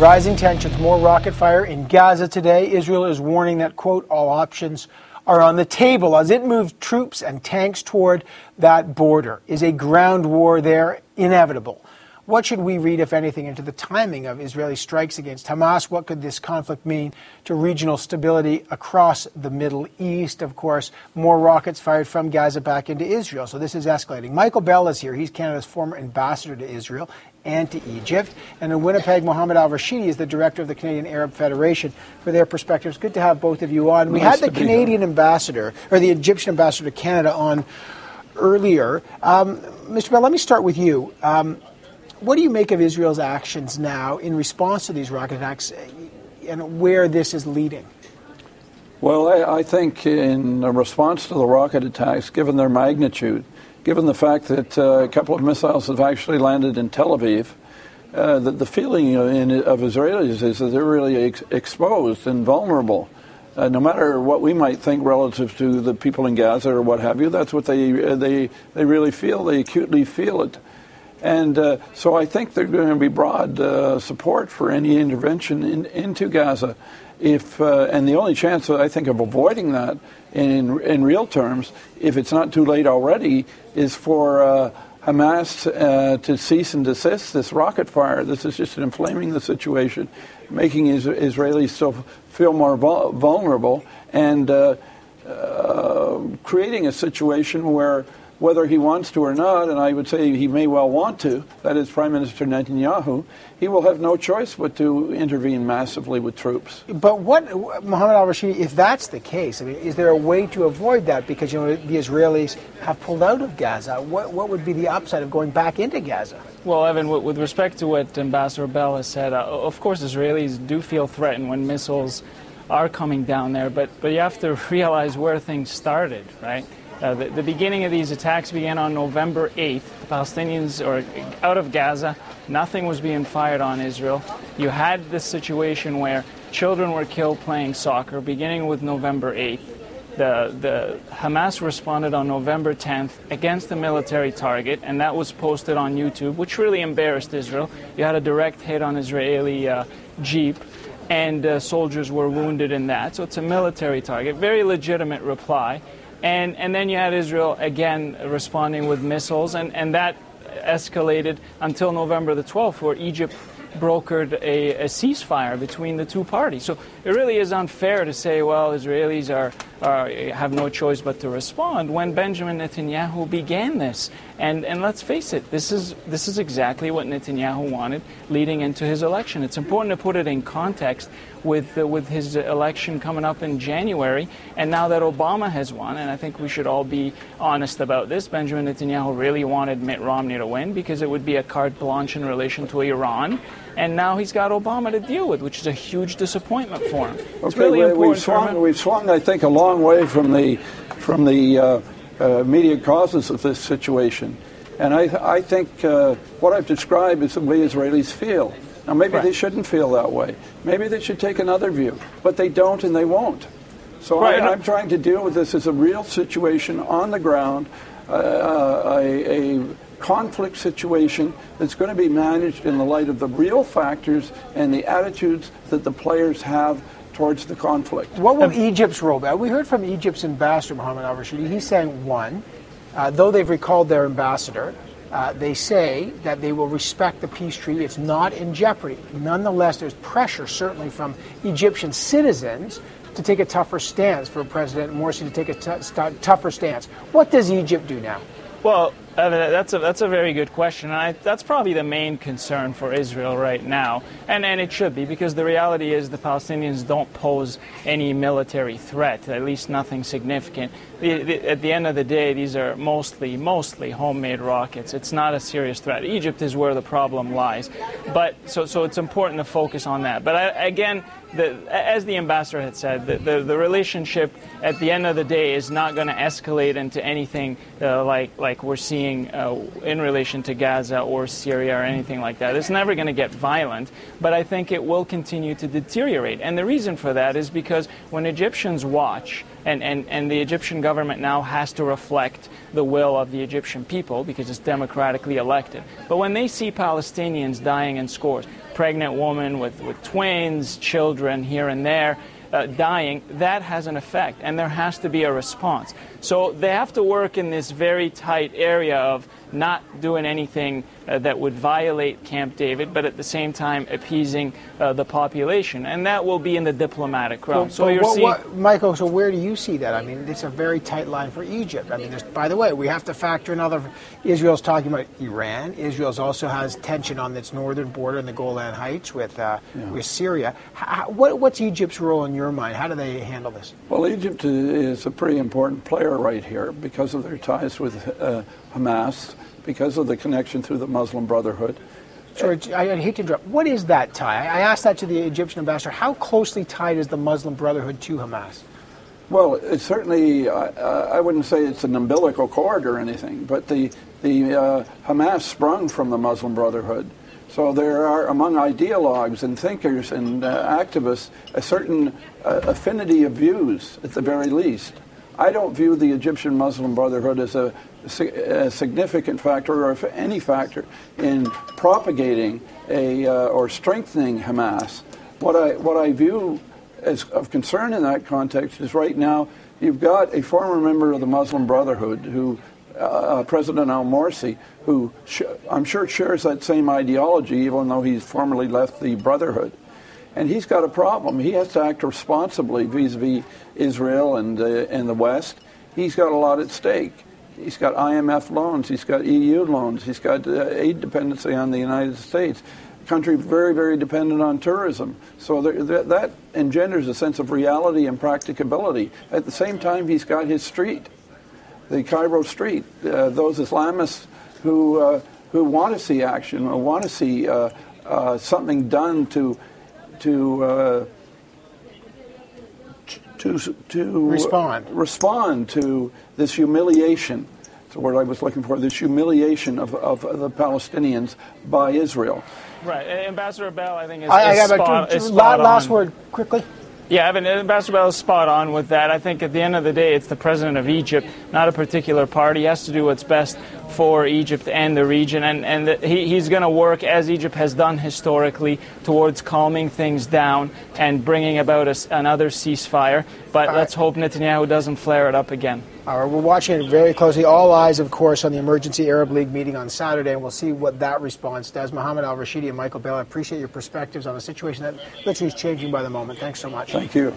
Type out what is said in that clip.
Rising tensions, more rocket fire in Gaza today. Israel is warning that, quote, all options are on the table as it moves troops and tanks toward that border. Is a ground war there inevitable? What should we read, if anything, into the timing of Israeli strikes against Hamas? What could this conflict mean to regional stability across the Middle East? Of course, more rockets fired from Gaza back into Israel. So this is escalating. Michael Bell is here. He's Canada's former ambassador to Israel and to Egypt. And in Winnipeg, Mohamed El Rashidy is the director of the Canadian Arab Federation for their perspectives. Good to have both of you on. We had the Canadian ambassador, or the Egyptian ambassador to Canada on earlier. Mr. Bell, let me start with you. What do you make of Israel's actions now in response to these rocket attacks and where this is leading? Well, I think in response to the rocket attacks, given their magnitude, given the fact that a couple of missiles have actually landed in Tel Aviv, the feeling of Israelis is that they're really exposed and vulnerable. No matter what we might think relative to the people in Gaza or what have you, that's what they really feel. They acutely feel it. And so I think there's going to be broad support for any intervention into Gaza. And the only chance, I think, of avoiding that in real terms, if it's not too late already, is for Hamas to cease and desist this rocket fire. This is just inflaming the situation, making Israelis still feel more vulnerable, and creating a situation where, whether he wants to or not, and I would say he may well want to, that is Prime Minister Netanyahu, he will have no choice but to intervene massively with troops. But Mohamed El Rashidy, if that's the case, I mean, is there a way to avoid that? Because, the Israelis have pulled out of Gaza. What would be the upside of going back into Gaza? Well, Evan, with respect to what Ambassador Bell has said, of course Israelis do feel threatened when missiles are coming down there, but you have to realize where things started, right? The beginning of these attacks began on November 8th. The Palestinians are out of Gaza. Nothing was being fired on Israel. You had this situation where children were killed playing soccer, beginning with November 8th. The Hamas responded on November 10th against a military target, and that was posted on YouTube, which really embarrassed Israel. You had a direct hit on Israeli jeep, and soldiers were wounded in that. So it's a military target, very legitimate reply. And then you had Israel again responding with missiles, and that escalated until November the 12th, where Egypt brokered a ceasefire between the two parties. So it really is unfair to say, well, Israelis have no choice but to respond, when Benjamin Netanyahu began this. And let's face it, this is exactly what Netanyahu wanted leading into his election. It's important to put it in context with his election coming up in January, and now that Obama has won, and I think we should all be honest about this, Benjamin Netanyahu really wanted Mitt Romney to win because it would be a carte blanche in relation to Iran, and now he's got Obama to deal with, which is a huge disappointment for him. It's really important. We've swung, I think, a long way from the immediate causes of this situation, and I think what I've described is the way Israelis feel. Now, maybe they shouldn't feel that way. Maybe they should take another view. But they don't, and they won't. So I'm trying to deal with this as a real situation on the ground, a conflict situation that's going to be managed in the light of the real factors and the attitudes that the players have towards the conflict. What will Egypt's role be? We heard from Egypt's ambassador, Mohamed El Rashidy. He's saying, one, though they've recalled their ambassador, they say that they will respect the peace treaty. It's not in jeopardy. Nonetheless, there's pressure, certainly from Egyptian citizens, to take a tougher stance, for President Morsi to take a tougher stance. What does Egypt do now? Well, that's a very good question. And that's probably the main concern for Israel right now. And it should be, because the reality is the Palestinians don't pose any military threat, at least nothing significant. At the end of the day, these are mostly homemade rockets. It's not a serious threat. Egypt is where the problem lies. But so it's important to focus on that. But again, as the ambassador had said, the relationship at the end of the day is not going to escalate into anything like we're seeing seeing in relation to Gaza or Syria or anything like that. It's never going to get violent, but I think it will continue to deteriorate. And the reason for that is because when Egyptians watch, and the Egyptian government now has to reflect the will of the Egyptian people because it's democratically elected. But when they see Palestinians dying in scores, pregnant women with twins, children here and there, dying, that has an effect, and there has to be a response. So they have to work in this very tight area of not doing anything that would violate Camp David, but at the same time appeasing the population, and that will be in the diplomatic realm. So you're seeing, Michael. So where do you see that? I mean, it's a very tight line for Egypt. I mean, by the way, we have to factor in other. Israel's talking about Iran. Israel also has tension on its northern border in the Golan Heights with Syria. What's Egypt's role in your mind? How do they handle this? Well, Egypt is a pretty important player right here because of their ties with Hamas, because of the connection through the Muslim Brotherhood. George, I hate to interrupt. What is that tie? I asked that to the Egyptian ambassador. How closely tied is the Muslim Brotherhood to Hamas? Well, it's certainly, I wouldn't say it's an umbilical cord or anything, but the Hamas sprung from the Muslim Brotherhood. So there are, among ideologues and thinkers and activists, a certain affinity of views, at the very least. I don't view the Egyptian Muslim Brotherhood as a significant factor, or any factor, in propagating or strengthening Hamas. What I view as of concern in that context is right now you've got a former member of the Muslim Brotherhood, who President al-Morsi, who I'm sure shares that same ideology, even though he's formerly left the Brotherhood. And he's got a problem. He has to act responsibly vis-a-vis Israel and the West. He's got a lot at stake. He's got IMF loans. He's got EU loans. He's got aid dependency on the United States. A country very, very dependent on tourism. So that engenders a sense of reality and practicability. At the same time, he's got his street, the Cairo street. Those Islamists who want to see action, who want to see something done to respond to this humiliation. That's the word I was looking for. This humiliation of the Palestinians by Israel. Right, Ambassador Bell, I think is spot on. Last word, quickly. Yeah, Evan, Ambassador Bell is spot on with that. I think at the end of the day, it's the president of Egypt, not a particular party. He has to do what's best for Egypt and the region, and he's going to work, as Egypt has done historically, towards calming things down and bringing about another ceasefire. But let's hope Netanyahu doesn't flare it up again. All right, we're watching it very closely. All eyes, of course, on the Emergency Arab League meeting on Saturday, and we'll see what that response does. Mohamed El Rashidy and Michael Bell, I appreciate your perspectives on a situation that literally is changing by the moment. Thanks so much. Thank you.